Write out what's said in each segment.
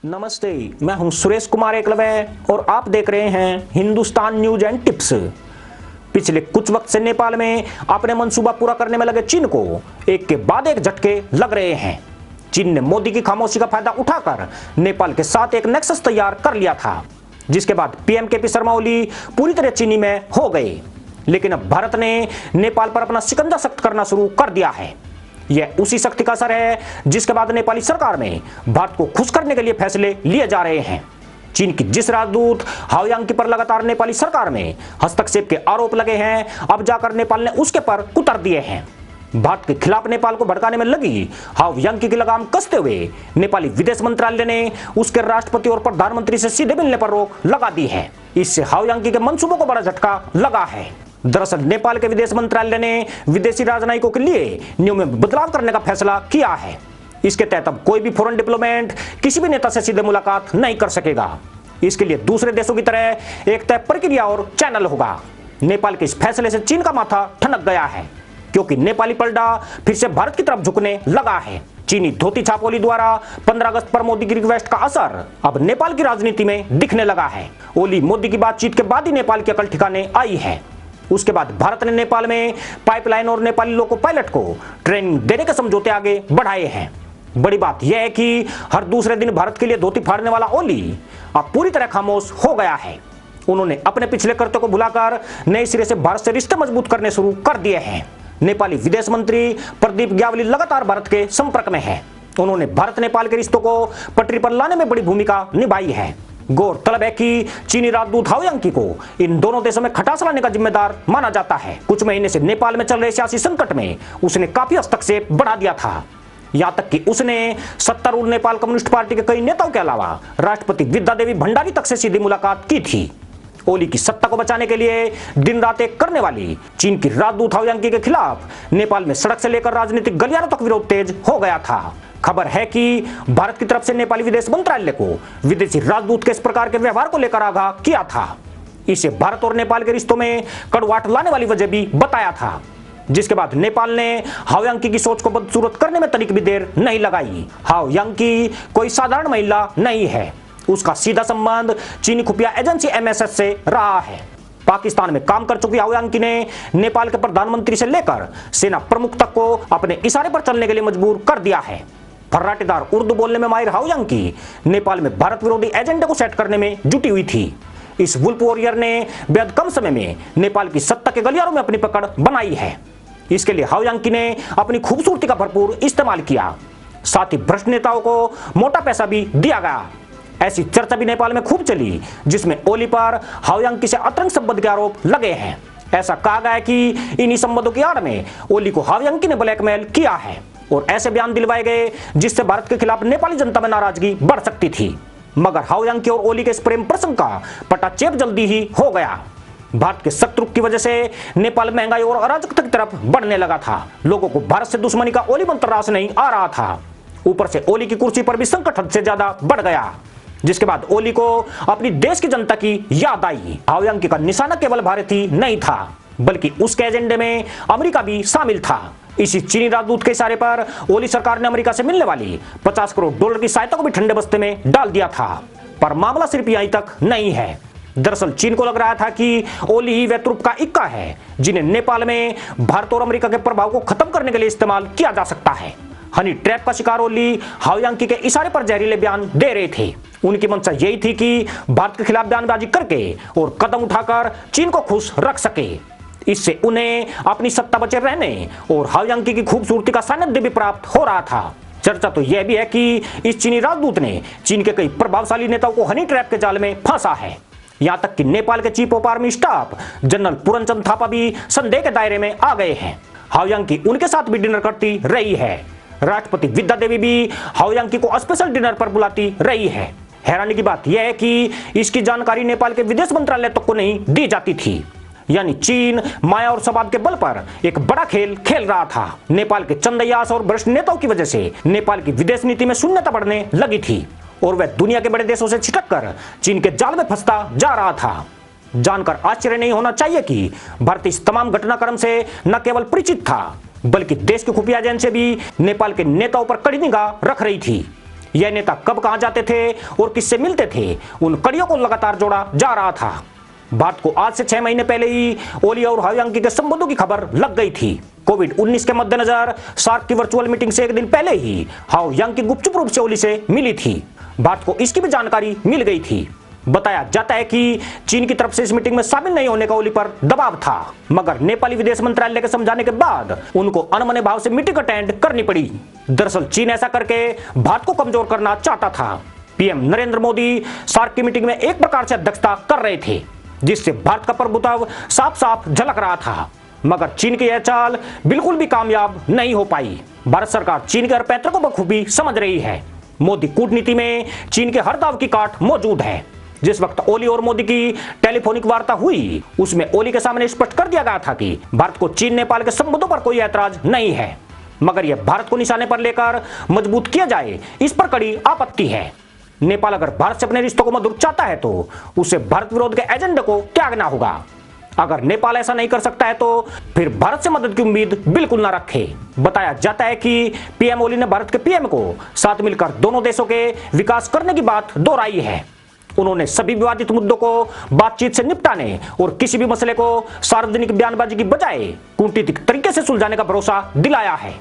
नमस्ते, मैं हूं सुरेश कुमार एकलवे और आप देख रहे हैं हिंदुस्तान न्यूज एंड टिप्स। पिछले कुछ वक्त से नेपाल में अपने मंसूबा पूरा करने में लगे चीन को एक के बाद एक झटके लग रहे हैं। चीन ने मोदी की खामोशी का फायदा उठाकर नेपाल के साथ एक नेक्सस तैयार कर लिया था, जिसके बाद पीएम केपी शर्मा ओली पूरी तरह चीनी में हो गए। लेकिन अब भारत ने नेपाल पर अपना शिकंजा सख्त करना शुरू कर दिया है। यह उसी शक्ति का असर है जिसके बाद नेपाली सरकार में भारत को खुश करने के लिए फैसले लिए जा रहे हैं। चीन की जिस राजदूत हाओ यांकी पर लगातार नेपाली सरकार में हस्तक्षेप के आरोप लगे हैं, अब जाकर नेपाल ने उसके पर कुतर दिए हैं। भारत के खिलाफ नेपाल को भड़काने में लगी हाओ यांकी की लगाम कसते हुए नेपाली विदेश मंत्रालय ने उसके राष्ट्रपति और प्रधानमंत्री से सीधे मिलने पर रोक लगा दी है। इससे हाओ यांकी के मंसूबों को बड़ा झटका लगा है। दरअसल नेपाल के विदेश मंत्रालय ने विदेशी राजनयिकों के लिए नियम में बदलाव करने का फैसला किया है। इसके तहत अब कोई भी फॉरेन डिप्लोमेट किसी भी नेता से सीधे मुलाकात नहीं कर सकेगा। इसके लिए दूसरे देशों की तरह एक तय प्रक्रिया और चैनल होगा। नेपाल के इस फैसले से चीन का माथा ठनक गया है, क्योंकि नेपाली पलड़ा फिर से भारत की तरफ झुकने लगा है। चीनी धोती छाप ओली द्वारा 15 अगस्त पर मोदी की रिक्वेस्ट का असर अब नेपाल की राजनीति में दिखने लगा है। ओली मोदी की बातचीत के बाद ही नेपाल की अकल ठिकाने आई है। उसके बाद भारत ने नेपाल में पाइपलाइन और नेपाली लोको पायलट को ट्रेनिंग देने के समझौते आगे बढ़ाए हैं। बड़ी बात यह है कि हर दूसरे दिन भारत के लिए धोती फाड़ने वाला ओली अब पूरी तरह खामोश हो गया है। उन्होंने अपने पिछले कृत्यों को भुलाकर नए सिरे से भारत से रिश्ते मजबूत करने शुरू कर दिए हैं। नेपाली विदेश मंत्री प्रदीप ग्यावली लगातार भारत के संपर्क में है। उन्होंने भारत नेपाल के रिश्तों को पटरी पर लाने में बड़ी भूमिका निभाई है। गौरतलब है कि चीनी राजदूत हाओ यांकी को इन दोनों देशों में खटास लाने का जिम्मेदार माना जाता है। कुछ महीने से नेपाल में चल रहे सियासी संकट में उसने काफी हस्तक्षेप बढ़ा दिया था। यहां तक कि उसने सत्तारूढ़ नेपाल कम्युनिस्ट पार्टी के कई नेताओं के अलावा राष्ट्रपति विद्यादेवी भंडारी तक से सीधी मुलाकात की थी। ओली की सत्ता को बचाने के लिए दिन रात एक करने वाली चीन की राजदूत हाओ यांकी के खिलाफ नेपाल में सड़क से लेकर राजनीतिक गलियारों तक विरोध तेज हो गया था। खबर है कि भारत की तरफ से नेपाली विदेश मंत्रालय को विदेशी राजदूत के इस प्रकार के व्यवहार को लेकर आगाह किया था। इसे भारत और नेपाल के रिश्तों में कड़वाहट लाने वाली वजह भी बताया था, जिसके बाद नेपाल ने हाओ यांकी की सोच को बदसूरत करने में तनिक भी देर नहीं लगाई। हाओ यांकी कोई साधारण महिला नहीं है। उसका सीधा संबंध चीनी खुफिया एजेंसी MSS से रहा है। पाकिस्तान में काम कर चुकी हाओ यांकी ने नेपाल के प्रधानमंत्री से लेकर सेना प्रमुख तक को अपने इशारे पर चलने के लिए मजबूर कर दिया है। फर्राटेदार उर्दू बोलने में माहिर हाओ यांकी नेपाल में भारत विरोधी एजेंडे को सेट करने में जुटी हुई थी। इस वुल्फ वॉरियर ने बेहद कम समय में नेपाल की सत्ता के गलियारों में अपनी पकड़ बनाई है। इसके लिए हाओ यांकी ने अपनी खूबसूरती का भरपूर इस्तेमाल किया। साथ ही भ्रष्ट नेताओं को मोटा पैसा भी दिया गया। ऐसी चर्चा भी नेपाल में खूब चली, जिसमें ओली पर हाओ यांकी से अतरंग संबंध के आरोप लगे हैं। ऐसा कहा गया कि इन्हीं संबंधों की आड़ में ओली को हाओ यांकी ने ब्लैकमेल किया है और ऐसे बयान दिलवाए गए जिससे भारत के खिलाफ नेपाली जनता में नाराजगी बढ़ सकती थी। मगर हाओ यांकी और ओली के इस प्रेम प्रसंग का पटाक्षेप जल्दी ही हो गया। भारत के सख्त रुख की वजह से नेपाल महंगाई और अराजकता की तरफ बढ़ने लगा था। लोगों को भारत से दुश्मनी का ओली मंत्र रास नहीं आ रहा था। ऊपर से ओली की कुर्सी पर भी संकट हद से ज्यादा बढ़ गया, जिसके बाद ओली को अपनी देश की जनता की याद आई। हाओ यांकी का निशाना केवल भारत ही नहीं था, बल्कि उसके एजेंडे में अमेरिका भी शामिल था। इसी चीनी राजदूत के इशारे पर ओली सरकार ने अमेरिका से मिलने वाली $50 करोड़ की सहायता को भी ठंडे बस्ते में डाल दिया था। पर मामला सिर्फ यहीं तक नहीं है। दरअसल चीन को लग रहा था कि ओली ही वह तुर्क का इक्का है जिन्हें नेपाल में भारत और अमेरिका के प्रभाव को खत्म करने के लिए इस्तेमाल किया जा सकता है। हनी ट्रैप का शिकार ओली हाओ यांकी के इशारे पर जहरीले बयान दे रहे थे। उनकी मंशा यही थी कि भारत के खिलाफ बयानबाजी करके और कदम उठाकर चीन को खुश रख सके। इससे उन्हें अपनी सत्ता बचे रहने और हाओ यांकी की खूबसूरती का सानिध्य भी प्राप्त हो रहा था। चर्चा तो यह भी है कि इस चीनी राजदूत ने चीन के कई प्रभावशाली नेताओं को हनी ट्रैप के जाल में फंसा है। यहां तक कि नेपाल के chief of army staff general Puran Chand Thapa भी संदेह के दायरे में आ गए हैं। हाओ यांकी उनके साथ भी डिनर करती रही है। राष्ट्रपति विद्यादेवी भी हाओ यांकी को स्पेशल डिनर पर बुलाती रही है। हैरानी की बात यह है कि इसकी जानकारी नेपाल के विदेश मंत्रालय तक को नहीं दी जाती थी। यानी चीन माया और सवाब के बल पर एक बड़ा खेल खेल रहा था। नेपाल के चंदयास और भ्रष्ट नेताओं की वजह से नेपाल की विदेश नीति में शून्यता बढ़ने लगी थी और वह दुनिया के बड़े देशों से छिटक कर चीन के जाल में फंसता जा रहा था। जानकर आश्चर्य नहीं होना चाहिए कि भारत इस तमाम घटनाक्रम से न केवल परिचित था, बल्कि देश की खुफिया एजेंसी भी नेपाल के नेताओं पर कड़ी निगाह रख रही थी। यह नेता कब कहां जाते थे और किससे मिलते थे, उन कड़ियों को लगातार जोड़ा जा रहा था। भारत को आज से 6 महीने पहले ही ओली और हाउ यांकी के संबंधों की खबर लग गई थी। कोविड-19 के मद्देनजर सार्क की वर्चुअल मीटिंग से एक दिन पहले ही हाउ यांकी गुपचुप रूप से ओली से मिली थी। भारत को इसकी भी जानकारी मिल गई थी। बताया जाता है कि चीन की तरफ से इस मीटिंग में शामिल नहीं होने का ओली पर दबाव था, मगर नेपाली विदेश मंत्रालय के समझाने के बाद उनको अनमने भाव से मीटिंग अटेंड करनी पड़ी। दरअसल चीन ऐसा करके भारत को कमजोर करना चाहता था। पीएम नरेंद्र मोदी सार्क की मीटिंग में एक प्रकार से अध्यक्षता कर रहे थे, जिससे भारत का प्रभुत्व साफ साफ झलक रहा था। मगर चीन की यह चाल बिल्कुल भी कामयाब नहीं हो पाई। भारत सरकार चीन के हर पैंतरे को बखूबी समझ रही है। मोदी कूटनीति में चीन के हर दाव की काट मौजूद है। जिस वक्त ओली और मोदी की टेलीफोनिक वार्ता हुई, उसमें ओली के सामने स्पष्ट कर दिया गया था कि भारत को चीन नेपाल के संबंधों पर कोई ऐतराज नहीं है, मगर यह भारत को निशाने पर लेकर मजबूत किया जाए, इस पर कड़ी आपत्ति है। नेपाल अगर भारत से अपने रिश्तों को मधुर चाहता है तो उसे भारत विरोध के एजेंडे को त्यागना होगा। अगर नेपाल ऐसा नहीं कर सकता है तो फिर भारत से मदद की उम्मीद बिल्कुल ना रखे। बताया जाता है कि पीएम ओली ने भारत के पीएम को साथ मिलकर दोनों देशों के विकास करने की बात दोहराई है। उन्होंने सभी विवादित मुद्दों को बातचीत से निपटाने और किसी भी मसले को सार्वजनिक बयानबाजी की बजाय कूटनीतिक तरीके से सुलझाने का भरोसा दिलाया है।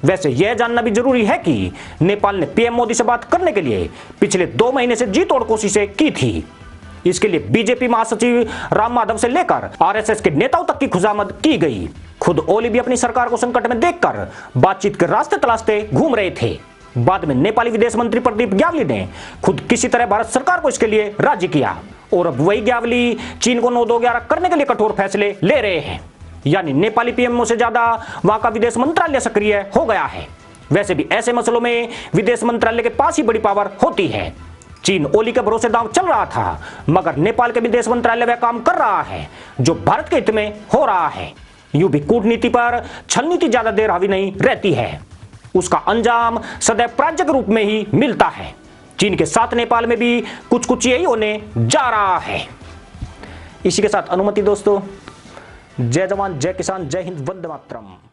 वैसे यह जानना भी जरूरी है कि नेपाल ने पीएम मोदी से बात करने के लिए पिछले 2 महीने से जी तोड़ कोशिशें की थी। इसके लिए बीजेपी महासचिव राम माधव से लेकर आरएसएस के नेताओं तक की खुजामद की गई। खुद ओली भी अपनी सरकार को संकट में देखकर बातचीत के रास्ते तलाशते घूम रहे थे। बाद में नेपाली विदेश मंत्री प्रदीप ग्यावली ने खुद किसी तरह भारत सरकार को इसके लिए राजी किया और अब वही ग्यावली चीन को 9-2-11 करने के लिए कठोर फैसले ले रहे हैं। यानी नेपाली पीएमओ से ज्यादा वहां का विदेश मंत्रालय सक्रिय हो गया है। वैसे भी ऐसे मसलों में विदेश मंत्रालय के पास ही बड़ी पावर होती है। चीन ओली के भरोसे दांव चल रहा था, मगर नेपाल के विदेश मंत्रालय वह काम कर रहा है जो भारत के हित में हो रहा है। यूं भी कूटनीति पर छल नीति ज्यादा देर हावी नहीं रहती है, उसका अंजाम सदैव पराजय के रूप में ही मिलता है। चीन के साथ नेपाल में भी कुछ यही होने जा रहा है। इसी के साथ अनुमति दोस्तों, जय जवान जय किसान जय हिंद वंदे मातरम।